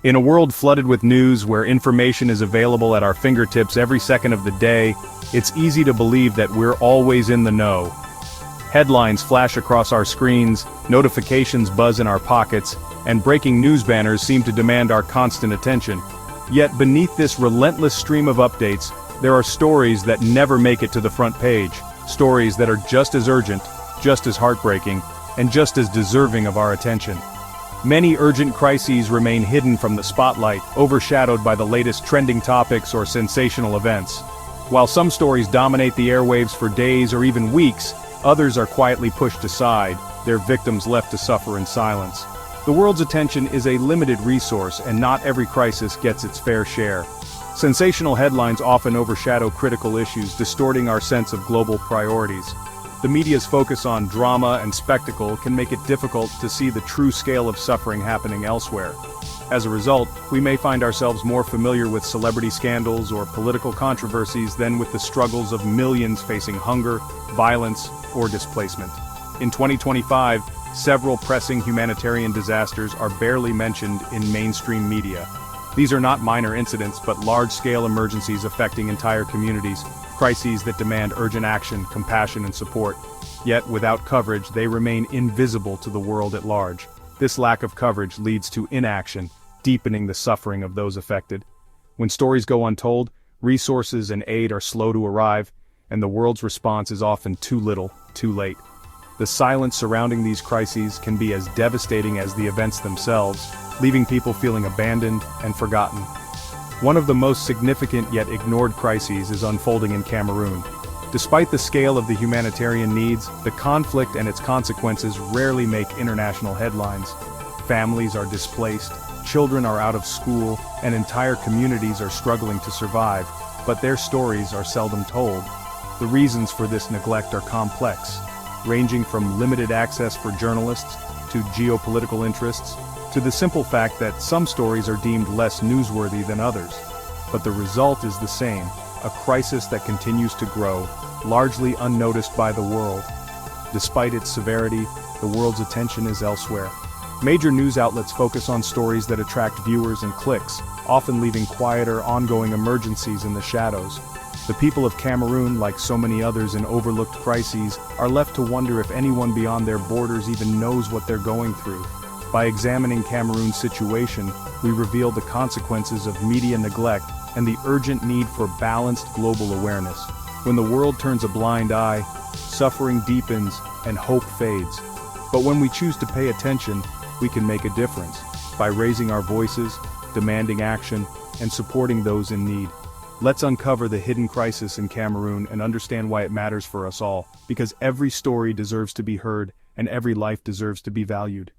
In a world flooded with news where information is available at our fingertips every second of the day, it's easy to believe that we're always in the know. Headlines flash across our screens, notifications buzz in our pockets, and breaking news banners seem to demand our constant attention. Yet beneath this relentless stream of updates, there are stories that never make it to the front page, stories that are just as urgent, just as heartbreaking, and just as deserving of our attention. Many urgent crises remain hidden from the spotlight, overshadowed by the latest trending topics or sensational events. While some stories dominate the airwaves for days or even weeks, others are quietly pushed aside, their victims left to suffer in silence. The world's attention is a limited resource, and not every crisis gets its fair share. Sensational headlines often overshadow critical issues, distorting our sense of global priorities. The media's focus on drama and spectacle can make it difficult to see the true scale of suffering happening elsewhere. As a result, we may find ourselves more familiar with celebrity scandals or political controversies than with the struggles of millions facing hunger, violence, or displacement. In 2025, several pressing humanitarian disasters are barely mentioned in mainstream media. These are not minor incidents, but large-scale emergencies affecting entire communities, crises that demand urgent action, compassion, and support. Yet, without coverage, they remain invisible to the world at large. This lack of coverage leads to inaction, deepening the suffering of those affected. When stories go untold, resources and aid are slow to arrive, and the world's response is often too little, too late. The silence surrounding these crises can be as devastating as the events themselves, leaving people feeling abandoned and forgotten. One of the most significant yet ignored crises is unfolding in Cameroon. Despite the scale of the humanitarian needs, the conflict and its consequences rarely make international headlines. Families are displaced, children are out of school, and entire communities are struggling to survive, but their stories are seldom told. The reasons for this neglect are complex, ranging from limited access for journalists, to geopolitical interests, to the simple fact that some stories are deemed less newsworthy than others. But the result is the same, a crisis that continues to grow, largely unnoticed by the world. Despite its severity, the world's attention is elsewhere. Major news outlets focus on stories that attract viewers and clicks, often leaving quieter, ongoing emergencies in the shadows. The people of Cameroon, like so many others in overlooked crises, are left to wonder if anyone beyond their borders even knows what they're going through. By examining Cameroon's situation, we reveal the consequences of media neglect and the urgent need for balanced global awareness. When the world turns a blind eye, suffering deepens and hope fades. But when we choose to pay attention, we can make a difference by raising our voices, demanding action, and supporting those in need. Let's uncover the hidden crisis in Cameroon and understand why it matters for us all, because every story deserves to be heard and every life deserves to be valued.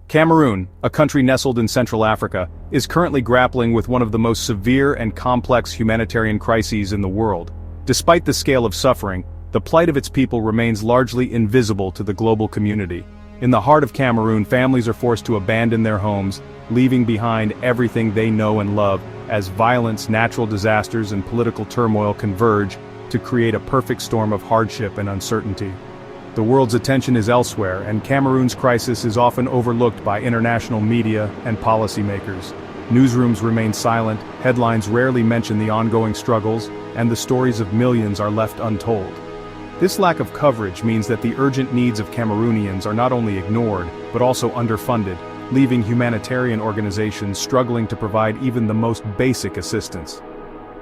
Cameroon, a country nestled in Central Africa, is currently grappling with one of the most severe and complex humanitarian crises in the world. Despite the scale of suffering, the plight of its people remains largely invisible to the global community. In the heart of Cameroon, families are forced to abandon their homes, leaving behind everything they know and love, as violence, natural disasters, and political turmoil converge to create a perfect storm of hardship and uncertainty. The world's attention is elsewhere, and Cameroon's crisis is often overlooked by international media and policymakers. Newsrooms remain silent, headlines rarely mention the ongoing struggles, and the stories of millions are left untold. This lack of coverage means that the urgent needs of Cameroonians are not only ignored, but also underfunded, leaving humanitarian organizations struggling to provide even the most basic assistance.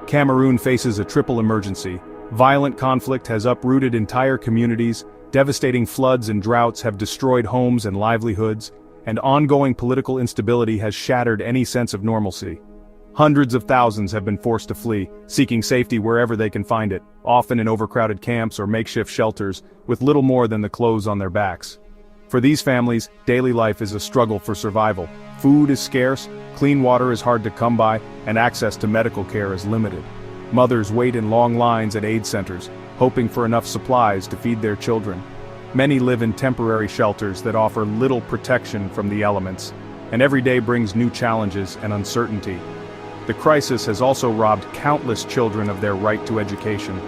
Cameroon faces a triple emergency. Violent conflict has uprooted entire communities, devastating floods and droughts have destroyed homes and livelihoods, and ongoing political instability has shattered any sense of normalcy. Hundreds of thousands have been forced to flee, seeking safety wherever they can find it, often in overcrowded camps or makeshift shelters, with little more than the clothes on their backs. For these families, daily life is a struggle for survival. Food is scarce, clean water is hard to come by, and access to medical care is limited. Mothers wait in long lines at aid centers, hoping for enough supplies to feed their children. Many live in temporary shelters that offer little protection from the elements, and every day brings new challenges and uncertainty. The crisis has also robbed countless children of their right to education.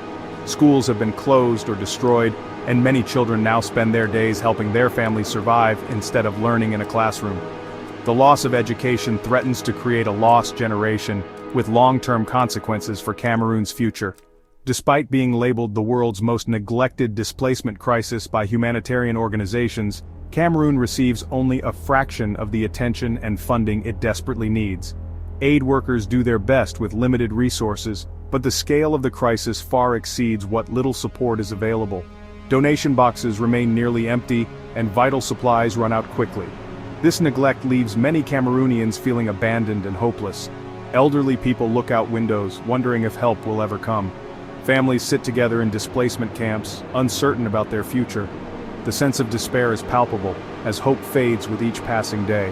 Schools have been closed or destroyed, and many children now spend their days helping their families survive instead of learning in a classroom. The loss of education threatens to create a lost generation, with long-term consequences for Cameroon's future. Despite being labeled the world's most neglected displacement crisis by humanitarian organizations, Cameroon receives only a fraction of the attention and funding it desperately needs. Aid workers do their best with limited resources, but the scale of the crisis far exceeds what little support is available. Donation boxes remain nearly empty, and vital supplies run out quickly. This neglect leaves many Cameroonians feeling abandoned and hopeless. Elderly people look out windows, wondering if help will ever come. Families sit together in displacement camps, uncertain about their future. The sense of despair is palpable, as hope fades with each passing day.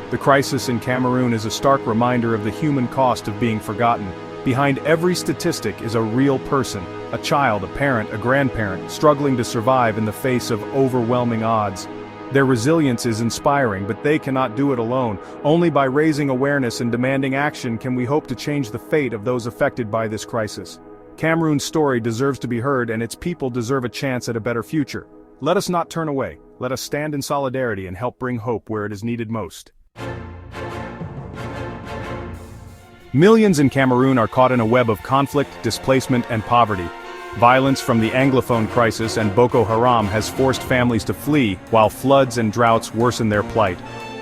The crisis in Cameroon is a stark reminder of the human cost of being forgotten. Behind every statistic is a real person, a child, a parent, a grandparent, struggling to survive in the face of overwhelming odds. Their resilience is inspiring, but they cannot do it alone. Only by raising awareness and demanding action can we hope to change the fate of those affected by this crisis. Cameroon's story deserves to be heard, and its people deserve a chance at a better future. Let us not turn away. Let us stand in solidarity and help bring hope where it is needed most. Millions in Cameroon are caught in a web of conflict, displacement, and poverty. Violence from the Anglophone crisis and Boko Haram has forced families to flee, while floods and droughts worsen their plight.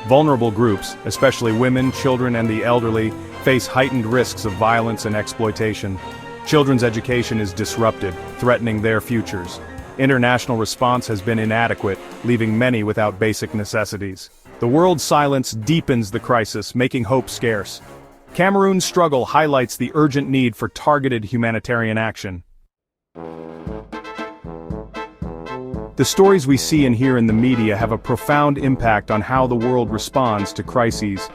Vulnerable groups, especially women, children, and the elderly, face heightened risks of violence and exploitation. Children's education is disrupted, threatening their futures. International response has been inadequate, leaving many without basic necessities. The world's silence deepens the crisis, making hope scarce. Cameroon's struggle highlights the urgent need for targeted humanitarian action. The stories we see and hear in the media have a profound impact on how the world responds to crises.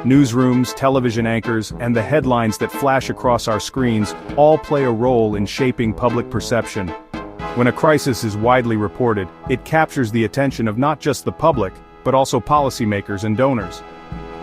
Newsrooms, television anchors, and the headlines that flash across our screens all play a role in shaping public perception. When a crisis is widely reported, it captures the attention of not just the public, but also policymakers and donors.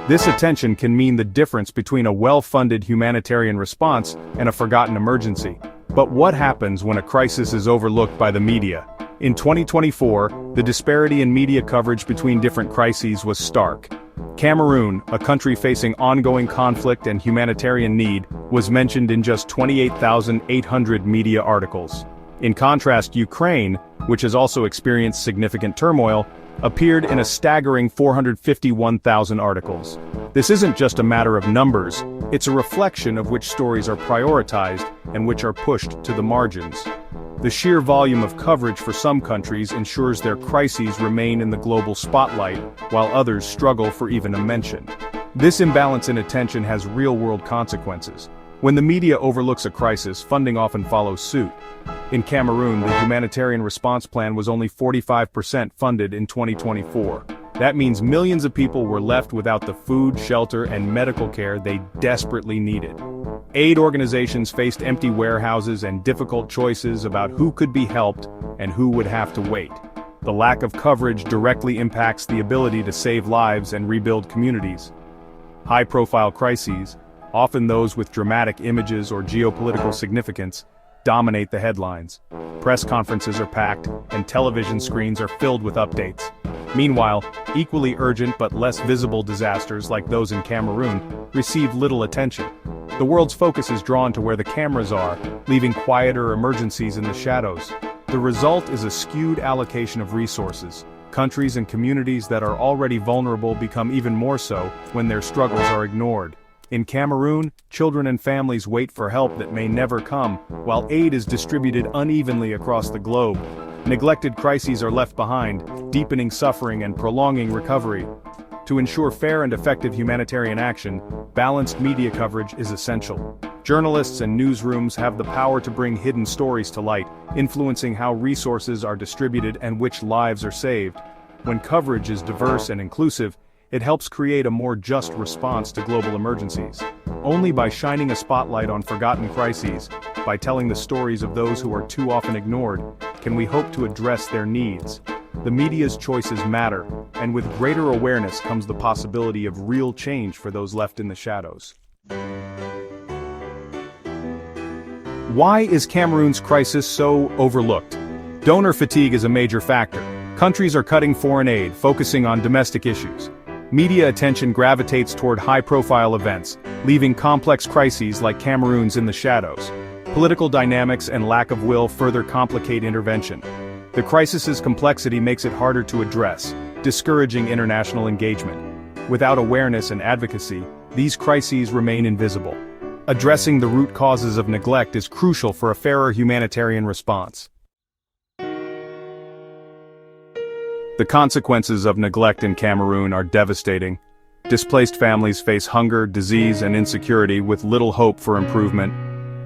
This attention can mean the difference between a well-funded humanitarian response and a forgotten emergency. But what happens when a crisis is overlooked by the media? In 2024, the disparity in media coverage between different crises was stark. Cameroon, a country facing ongoing conflict and humanitarian need, was mentioned in just 28,800 media articles. In contrast, Ukraine, which has also experienced significant turmoil, appeared in a staggering 451,000 articles. This isn't just a matter of numbers, it's a reflection of which stories are prioritized and which are pushed to the margins. The sheer volume of coverage for some countries ensures their crises remain in the global spotlight, while others struggle for even a mention. This imbalance in attention has real-world consequences. When the media overlooks a crisis, funding often follows suit. In Cameroon, the humanitarian response plan was only 45% funded in 2024. That means millions of people were left without the food, shelter, and medical care they desperately needed. Aid organizations faced empty warehouses and difficult choices about who could be helped and who would have to wait. The lack of coverage directly impacts the ability to save lives and rebuild communities. High-profile crises, often those with dramatic images or geopolitical significance, dominate the headlines. Press conferences are packed, and television screens are filled with updates. Meanwhile, equally urgent but less visible disasters like those in Cameroon receive little attention. The world's focus is drawn to where the cameras are, leaving quieter emergencies in the shadows. The result is a skewed allocation of resources. Countries and communities that are already vulnerable become even more so when their struggles are ignored. In Cameroon, children and families wait for help that may never come, while aid is distributed unevenly across the globe. Neglected crises are left behind, deepening suffering and prolonging recovery. To ensure fair and effective humanitarian action, balanced media coverage is essential. Journalists and newsrooms have the power to bring hidden stories to light, influencing how resources are distributed and which lives are saved. When coverage is diverse and inclusive, it helps create a more just response to global emergencies. Only by shining a spotlight on forgotten crises, by telling the stories of those who are too often ignored, can we hope to address their needs. The media's choices matter, and with greater awareness comes the possibility of real change for those left in the shadows. Why is Cameroon's crisis so overlooked? Donor fatigue is a major factor. Countries are cutting foreign aid, focusing on domestic issues. Media attention gravitates toward high-profile events, leaving complex crises like Cameroon's in the shadows. Political dynamics and lack of will further complicate intervention. The crisis's complexity makes it harder to address, discouraging international engagement. Without awareness and advocacy, these crises remain invisible. Addressing the root causes of neglect is crucial for a fairer humanitarian response. The consequences of neglect in Cameroon are devastating. Displaced families face hunger, disease, and insecurity with little hope for improvement.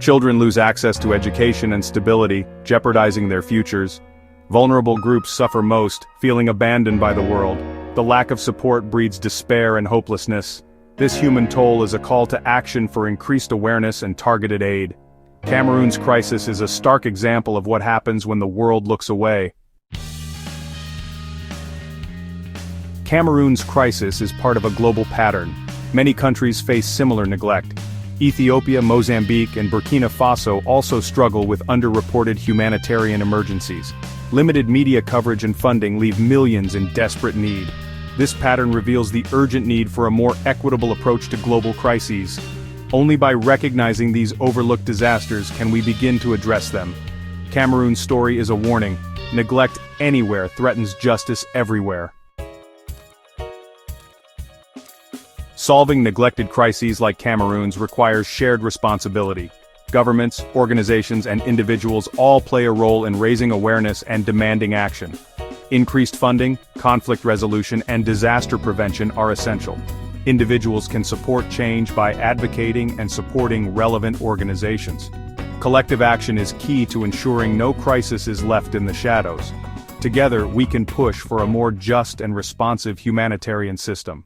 Children lose access to education and stability, jeopardizing their futures. Vulnerable groups suffer most, feeling abandoned by the world. The lack of support breeds despair and hopelessness. This human toll is a call to action for increased awareness and targeted aid. Cameroon's crisis is a stark example of what happens when the world looks away. Cameroon's crisis is part of a global pattern. Many countries face similar neglect. Ethiopia, Mozambique, and Burkina Faso also struggle with underreported humanitarian emergencies. Limited media coverage and funding leave millions in desperate need. This pattern reveals the urgent need for a more equitable approach to global crises. Only by recognizing these overlooked disasters can we begin to address them. Cameroon's story is a warning. Neglect anywhere threatens justice everywhere. Solving neglected crises like Cameroon's requires shared responsibility. Governments, organizations, and individuals all play a role in raising awareness and demanding action. Increased funding, conflict resolution, and disaster prevention are essential. Individuals can support change by advocating and supporting relevant organizations. Collective action is key to ensuring no crisis is left in the shadows. Together, we can push for a more just and responsive humanitarian system.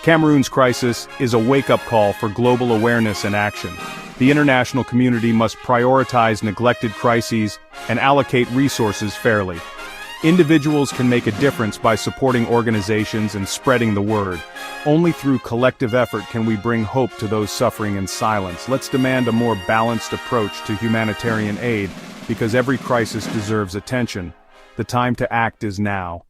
Cameroon's crisis is a wake-up call for global awareness and action. The international community must prioritize neglected crises and allocate resources fairly. Individuals can make a difference by supporting organizations and spreading the word. Only through collective effort can we bring hope to those suffering in silence. Let's demand a more balanced approach to humanitarian aid, because every crisis deserves attention. The time to act is now.